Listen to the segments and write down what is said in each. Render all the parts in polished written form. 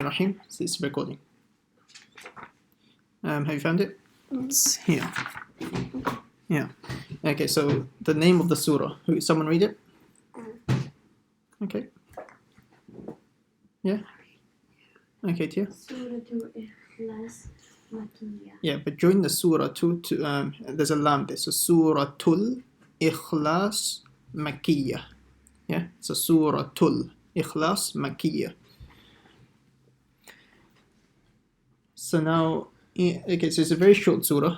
Rahim. So it's recording. Have you found it? It's here. Yeah. Okay, so the name of the surah. Someone read it? Okay. Yeah? Okay, Tia? Darul-ilm. Yeah, but join the surah there's a lam there. So Darul-ilm Makkiyah. Yeah? So Darul-ilm Makkiyah. So now, okay, so it's a very short surah.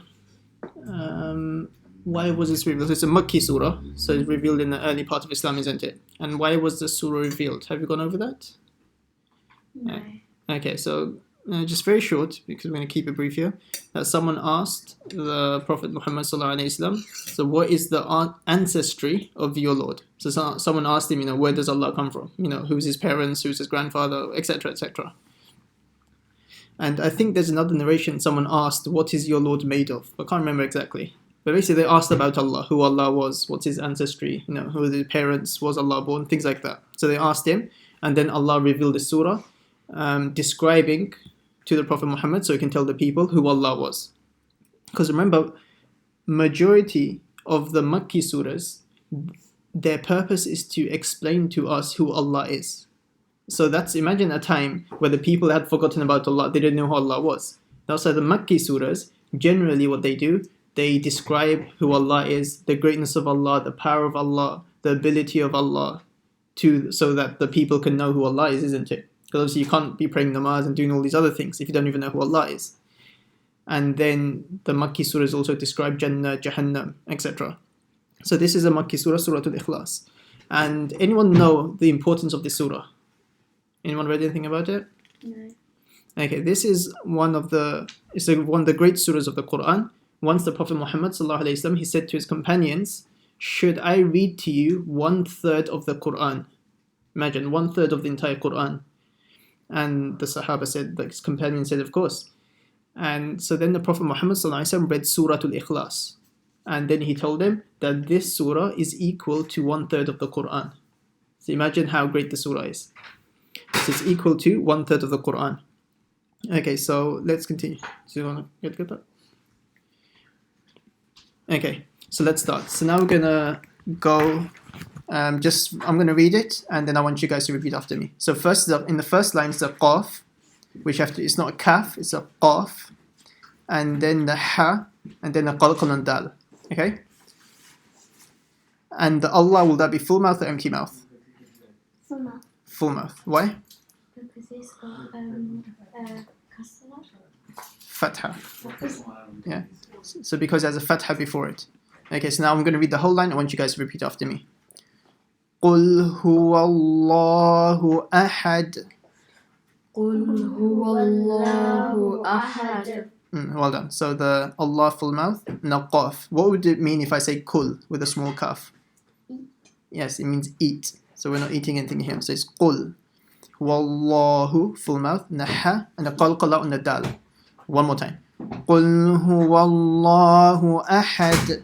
Why was this revealed? It's a Makki surah, so it's revealed in the early part of Islam, isn't it? And why was the surah revealed? Have you gone over that? No. Okay, so just very short, because we're going to keep it brief here. Someone asked the Prophet Muhammad ﷺ, so what is the ancestry of your Lord? So someone asked him, where does Allah come from? Who's his parents, who's his grandfather, etc., etc. And I think there's another narration, someone asked, what is your Lord made of? I can't remember exactly. But basically they asked about Allah, who Allah was, what's his ancestry, who are his parents, was Allah born, things like that. So they asked him, and then Allah revealed the surah describing to the Prophet Muhammad so he can tell the people who Allah was. Because remember, majority of the Makki surahs, their purpose is to explain to us who Allah is. So imagine a time where the people had forgotten about Allah, they didn't know who Allah was. Now, so the Makki surahs, generally what they do, they describe who Allah is, the greatness of Allah, the power of Allah, the ability of Allah, so that the people can know who Allah is, isn't it? Because obviously you can't be praying namaz and doing all these other things if you don't even know who Allah is. And then the Makki surahs also describe Jannah, Jahannam, etc. So this is a Makki surah, Surah al-Ikhlas. And anyone know the importance of this surah? Anyone read anything about it? No. Okay, this is one of the great surahs of the Quran. Once the Prophet Muhammad ﷺ, he said to his companions, should I read to you 1/3 of the Quran? Imagine, 1/3 of the entire Quran. And the Sahaba said, his companion said, of course. And so then the Prophet Muhammad ﷺ read Surah al-Ikhlas. And then he told them that this surah is equal to 1/3 of the Quran. So imagine how great the surah is. So it's equal to 1/3 of the Quran. Okay, so let's continue. Do you want to get that? Okay, so let's start. So now we're gonna go. I'm gonna read it, and then I want you guys to repeat after me. So first, in the first line, it's a qaf, which it's not a kaf, it's a qaf, and then the ha, and then the qalqal and dal. Okay. And the Allah, will that be full mouth or empty mouth? Full mouth. Full mouth. Why? Because it's got kasra. Fatha. Yeah. So because there's a fatha before it. Okay, so now I'm going to read the whole line. I want you guys to repeat after me. قُلْ هُوَ اللَّهُ أَحَدٌ. قُلْ هُوَ اللَّهُ أَحَدٌ. Well done. So the Allah full mouth, naqaf. What would it mean if I say kul with a small kaf? Yes, it means eat. So we're not eating anything here. So it's qul. Wallahu full mouth, naha, and the qalqala on the dal. One more time. قُلْ هُوَ اللَّهُ أَحَدٌ.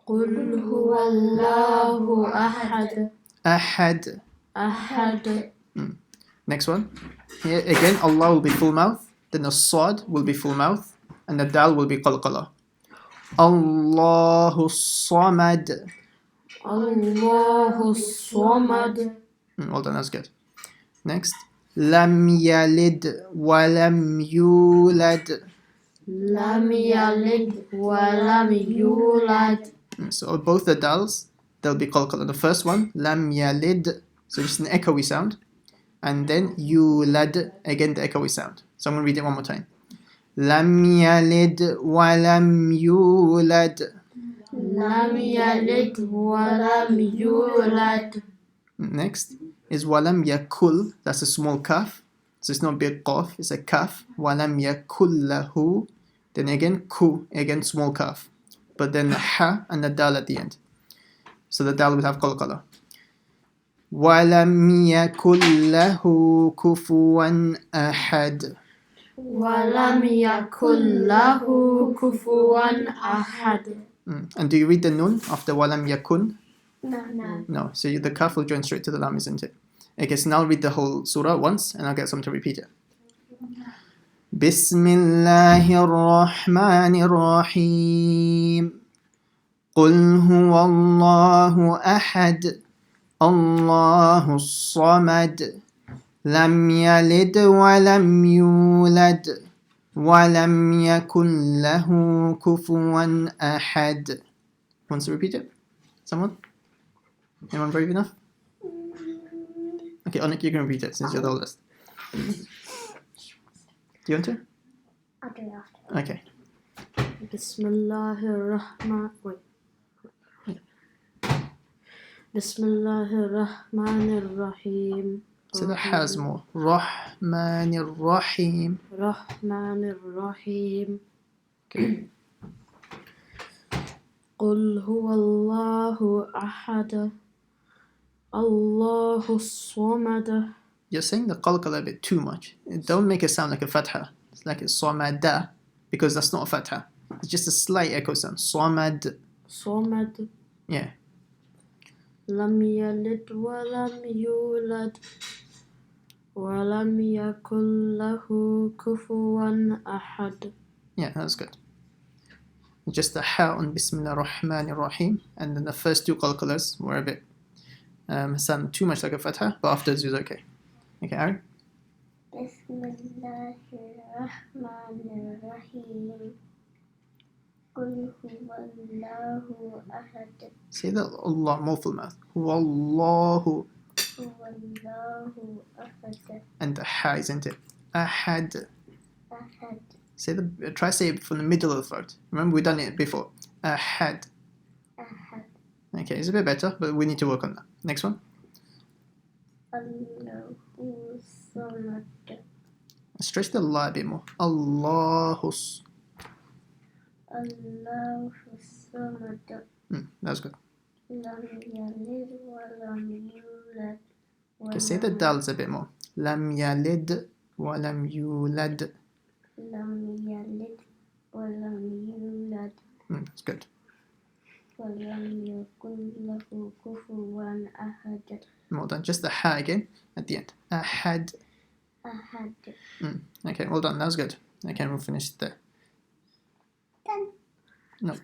قُلْ هُوَ اللَّهُ أَحَدٌ. أحد. أحد. Next one. Here again, Allah will be full mouth, then the sad will be full mouth, and the dal will be qalqala. Allahu Samad. Allahu Samad. Well done, that's good. Next. Lam yalid wa lam yulad. Lam yalid wa lam yulad. So both the dals, they'll be qalqala. The first one, lam yalid, so just an echoey sound. And then yulad, again the echoey sound. So I'm going to read it one more time. Lam yalid wa lam yulad. Lam yalid wa lam yulad. Next is walam yakul, that's a small kaf. So it's not big qaf, it's a kaf. Walam yakullahu. Then again ku, again small kaf. But then the ha and the dal at the end. So the dal will have qalqala. وَلَمْ يَكُنْ لَهُ كُفُوًا أَحَدٌ. وَلَمْ يَكُنْ لَهُ كُفُوًا أَحَدٌ. And do you read the nun after وَلَمْ يَكُنْ? No. No, so the kaf will join straight to the lam, isn't it? Okay, so now I'll read the whole surah once and I'll get someone to repeat it. بسم الله الرحمن الرحيم قل هو الله أحد الله الصمد لم يلد ولم يولد ولم يكن له كفوا أحد. Wants to repeat it? Someone? Anyone brave enough? Okay, Onik, you can repeat it since you're the oldest. Do you want to? I'll do it after. Okay. Bismillahirrahmanirrahim. So the has more. Rahmanir Rahim. Rahmanirrahim. Okay. قل هو الله أحد الله الصمد. You're saying the qalqala a bit too much. Don't make it sound like a fatha. It's like a samada, because that's not a fatha. It's just a slight echo sound. Samad. صمد Yeah. لم يلد ولم يولد ولم يكن له كفوا أحد. Yeah, that's good. Just the ha on Bismillah Rahman Rahim, and then the first two qalqalas were a bit sound too much like a fatha, but afterwards it was okay. Okay, Aaron? Bismillahirrahmanirrahim. قل هو الله أحد Say that Allah more full mouth. Wallahu. هو الله أحد And the ha isn't it? Ahad. أحد Try say it from the middle of the throat. Remember we've done it before. Ahad. أحد Okay, it's a bit better, but we need to work on that. Next one. الله الصمد Stretch the la a bit more. Allahus. الله الصمد That's good. لم يلد ولم يولد Okay, say the dals a bit more. Lam yalid wa lam yulad. لم يلد ولم يولد That's good. ولم يكن له كفوا أحد. Well done. Just the ha again at the end. Ahad. أحد. Okay, well done. That was good. Okay, we'll finish there. Done. No.